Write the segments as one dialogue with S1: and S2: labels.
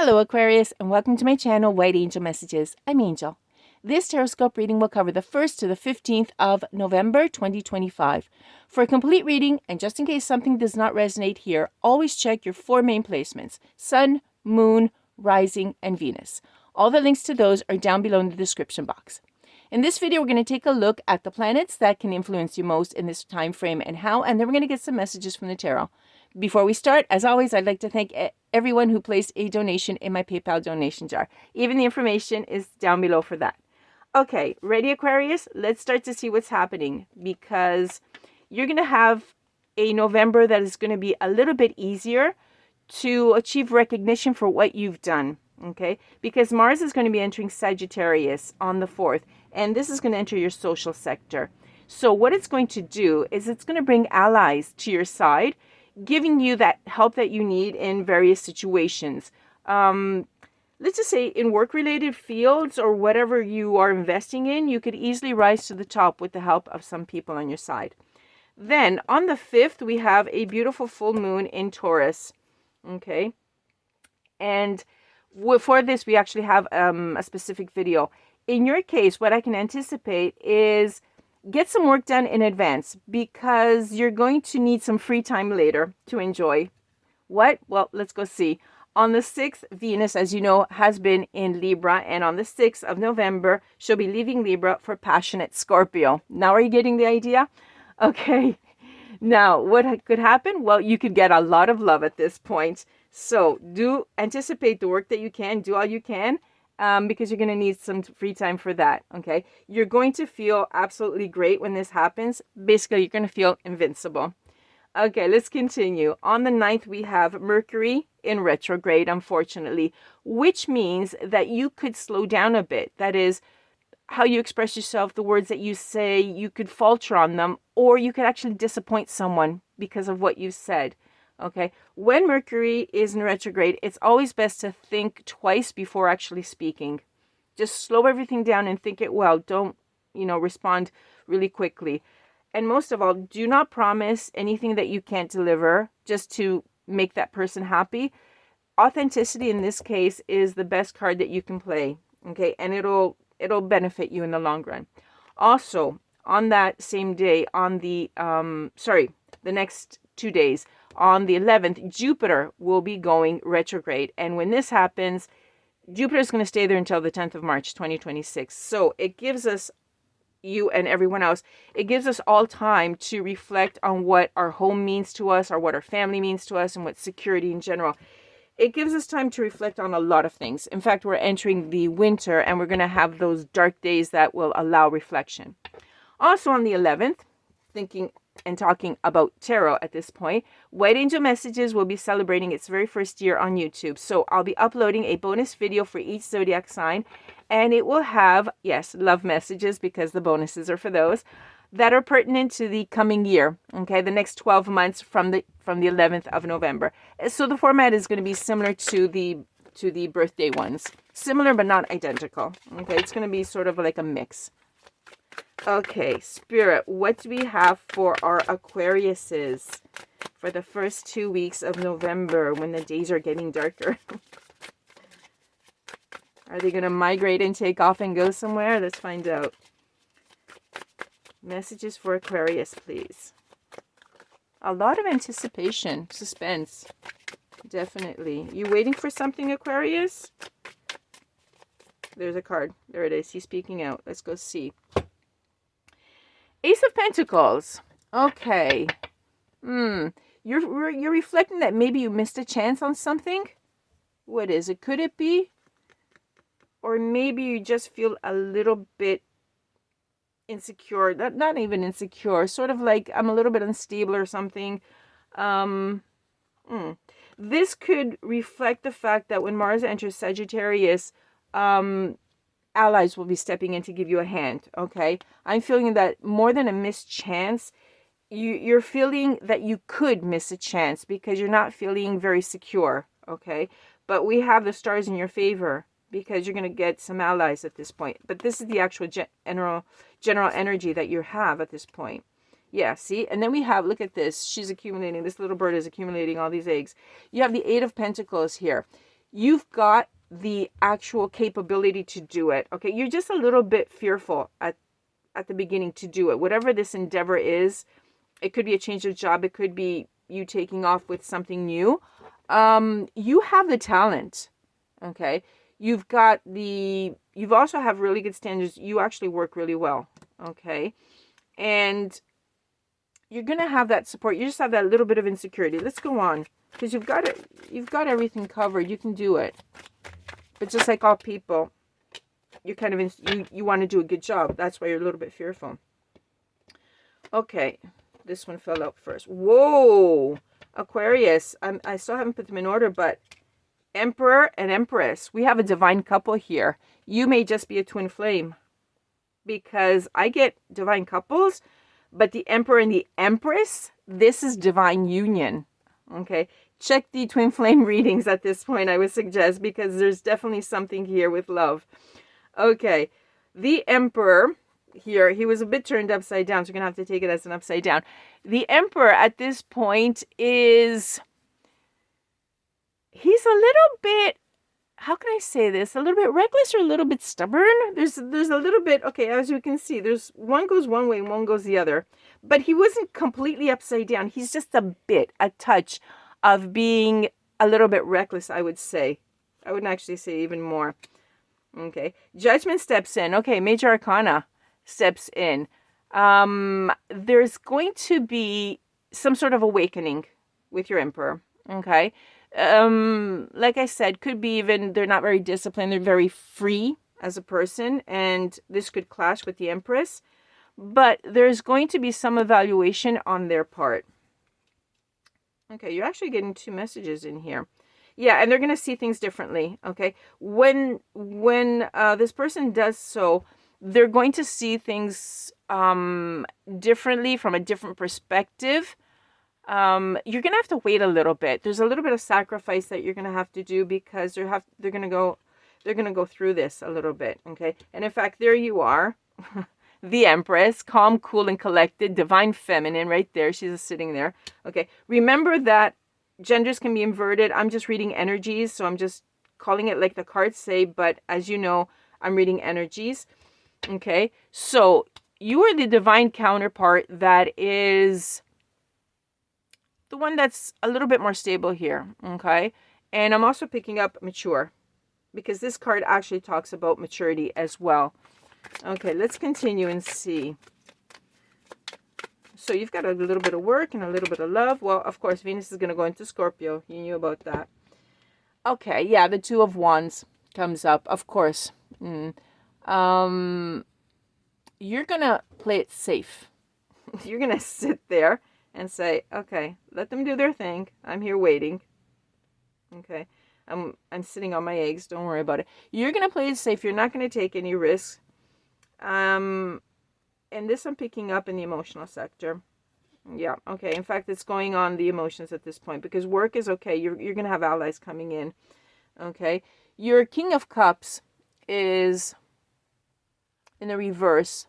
S1: Hello Aquarius, and welcome to my channel, White Angel Messages. I'm Angel. This Tarotscope reading will cover the 1st to the 15th of November 2025. For a complete reading, and just in case something does not resonate here, always check your 4 main placements: Sun, Moon, Rising, and Venus. All the links to those are down below in the description box. In this video, we're going to take a look at the planets that can influence you most in this time frame and how, and then we're going to get some messages from the tarot. Before we start, as always, I'd like to thank everyone who placed a donation in my PayPal donation jar. Even the information is down below for that. Okay, ready Aquarius? Let's start to see what's happening, because you're going to have a November that is going to be a little bit easier to achieve recognition for what you've done. Okay, because Mars is going to be entering Sagittarius on the 4th, and this is going to enter your social sector. So what it's going to do is it's going to bring allies to your side, giving you that help that you need in various situations. Let's just say in work-related fields or whatever you are investing in, you could easily rise to the top with the help of some people on your side. Then on the 5th, we have a beautiful full moon in Taurus. Okay, and for this, we actually have a specific video. In your case, what I can anticipate is get some work done in advance, because you're going to need some free time later to enjoy. What? Well, let's go see. On the 6th, Venus, as you know, has been in Libra, and on the 6th of November, she'll be leaving Libra for passionate Scorpio. Now, are you getting the idea? Okay. Now, what could happen? Well, you could get a lot of love at this point. So do anticipate the work that you can, do all you can, because you're going to need some free time for that, okay? You're going to feel absolutely great when this happens. Basically, you're going to feel invincible. Okay, let's continue. On the 9th, we have Mercury in retrograde, unfortunately, which means that you could slow down a bit. That is, how you express yourself, the words that you say, you could falter on them, or you could actually disappoint someone because of what you said. Okay, when Mercury is in retrograde, it's always best to think twice before actually speaking. Just slow everything down and think it well. Don't, respond really quickly. And most of all, do not promise anything that you can't deliver just to make that person happy. Authenticity in this case is the best card that you can play. Okay, and it'll benefit you in the long run. Also, on that same day, on the next 2 days, on the 11th, Jupiter will be going retrograde. And when this happens, Jupiter is going to stay there until the 10th of March, 2026. So it gives us, you and everyone else, it gives us all time to reflect on what our home means to us, or what our family means to us, and what security in general. It gives us time to reflect on a lot of things. In fact, we're entering the winter, and we're going to have those dark days that will allow reflection. Also on the 11th, thinking and talking about tarot at this point, White Angel Messages will be celebrating its very first year on YouTube. So I'll be uploading a bonus video for each zodiac sign, and it will have, yes, love messages, because the bonuses are for those that are pertinent to the coming year. Okay, the next 12 months from the 11th of November. So the format is going to be similar to the birthday ones, similar but not identical. Okay, it's going to be sort of like a mix. Okay, Spirit, what do we have for our Aquariuses for the first 2 weeks of November, when the days are getting darker? Are they going to migrate and take off and go somewhere? Let's find out. Messages for Aquarius, please. A lot of anticipation, suspense. Definitely. You waiting for something, Aquarius? There's a card. There it is. He's speaking out. Let's go see. Ace of Pentacles. Okay. You're reflecting that maybe you missed a chance on something. What is it? Could it be? Or maybe you just feel a little bit insecure. Not even insecure. Sort of like, I'm a little bit unstable or something. This could reflect the fact that when Mars enters Sagittarius, allies will be stepping in to give you a hand. Okay, I'm feeling that more than a missed chance, you're feeling that you could miss a chance because you're not feeling very secure. Okay, but we have the stars in your favor, because you're going to get some allies at this point. But this is the actual general energy that you have at this point. Yeah, see? And then we have, look at this. She's accumulating, this little bird is accumulating all these eggs. You have the Eight of Pentacles here. you've got the actual capability to do it. Okay, you're just a little bit fearful at the beginning to do it. Whatever this endeavor is, it could be a change of job, it could be you taking off with something new. You have the talent. Okay, you've also have really good standards. You actually work really well. Okay, and you're gonna have that support. You just have that little bit of insecurity. Let's go on, because you've got everything covered. You can do it. But just like all people, you're kind of you want to do a good job. That's why you're a little bit fearful. Okay, this one fell out first. Whoa, Aquarius. I still haven't put them in order, but Emperor and Empress. We have a divine couple here. You may just be a twin flame, because I get divine couples, but the Emperor and the Empress, this is divine union. Okay, check the twin flame readings at this point, I would suggest, because there's definitely something here with love. Okay, the Emperor here, he was a bit turned upside down, so we're gonna have to take it as an upside down. The Emperor at this point he's a little bit, how can I say this, a little bit reckless or a little bit stubborn. There's a little bit, okay, as you can see, there's one goes one way and one goes the other, but he wasn't completely upside down. He's just a touch of being a little bit reckless, I would say. I wouldn't actually say even more. Okay, Judgment steps in. Okay, Major Arcana steps in. There's going to be some sort of awakening with your Emperor. Okay, like I said, could be even they're not very disciplined. They're very free as a person, and this could clash with the Empress. But there's going to be some evaluation on their part. Okay, you're actually getting two messages in here. Yeah, and they're going to see things differently, okay? When this person does so, they're going to see things differently, from a different perspective. You're going to have to wait a little bit. There's a little bit of sacrifice that you're going to have to do, because they're going to go through this a little bit, okay? And in fact, there you are. The Empress, calm, cool, and collected, divine feminine right there. She's just sitting there. Okay, remember that genders can be inverted. I'm just reading energies, so I'm just calling it like the cards say, but as you know, I'm reading energies. Okay, so you are the divine counterpart that is the one that's a little bit more stable here. Okay, and I'm also picking up mature, because this card actually talks about maturity as well. Okay, let's continue and see. So you've got a little bit of work and a little bit of love. Well, of course, Venus is going to go into Scorpio. You knew about that. Okay, yeah, the Two of Wands comes up, of course. You're going to play it safe. You're going to sit there and say, okay, let them do their thing. I'm here waiting. Okay, I'm sitting on my eggs. Don't worry about it. You're going to play it safe. You're not going to take any risks. And this I'm picking up in the emotional sector. Yeah, okay. In fact, it's going on the emotions at this point, because work is okay. You're going to have allies coming in. Okay. Your King of Cups is in the reverse.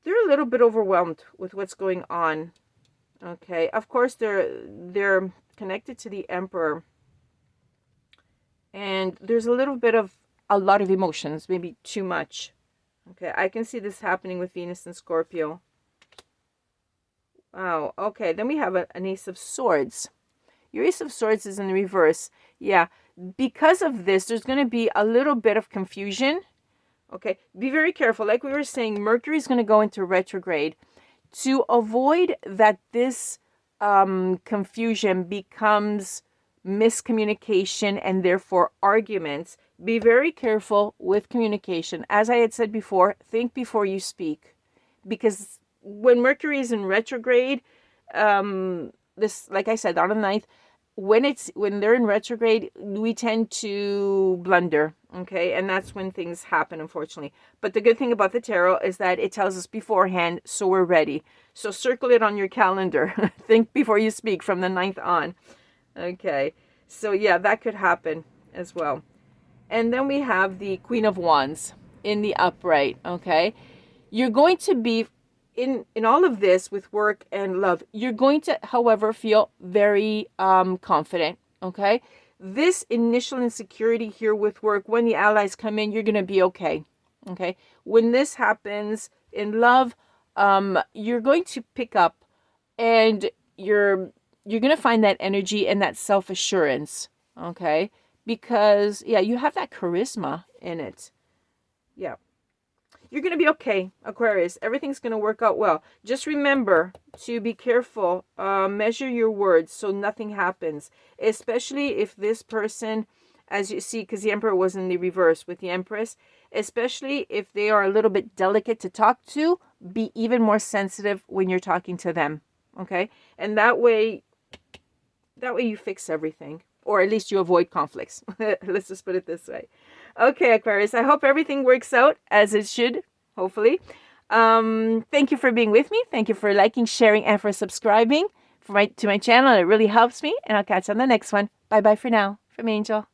S1: They're a little bit overwhelmed with what's going on. Okay. Of course, they're connected to the Emperor. And there's a lot of emotions, maybe too much. Okay, I can see this happening with Venus and Scorpio. Wow, okay, then we have an Ace of Swords. Your Ace of Swords is in the reverse. Yeah, because of this, there's going to be a little bit of confusion. Okay, be very careful. Like we were saying, Mercury is going to go into retrograde. To avoid that this confusion becomes miscommunication and therefore arguments, be very careful with communication. As I had said before, think before you speak, because when Mercury is in retrograde, this, like I said, on the 9th, when they're in retrograde, we tend to blunder, okay? And that's when things happen, unfortunately. But the good thing about the tarot is that it tells us beforehand, so we're ready. So circle it on your calendar. Think before you speak from the 9th on. Okay, so yeah, that could happen as well. And then we have the Queen of Wands in the upright, okay? You're going to be, in all of this with work and love, you're going to, however, feel very confident, okay? this initial insecurity here with work, when the allies come in, you're going to be okay. Okay. When this happens in love, you're going to pick up, and you're going to find that energy and that self-assurance. Okay. Because, yeah, you have that charisma in it. Yeah. You're going to be okay, Aquarius. Everything's going to work out well. Just remember to be careful. Measure your words so nothing happens. Especially if this person, as you see, because the Emperor was in the reverse with the Empress, especially if they are a little bit delicate to talk to, be even more sensitive when you're talking to them. Okay? And that way you fix everything. Or at least you avoid conflicts. Let's just put it this way. Okay, Aquarius, I hope everything works out as it should, hopefully. Thank you for being with me. Thank you for liking, sharing, and for subscribing to my channel. It really helps me, and I'll catch you on the next one. Bye-bye for now. From Angel.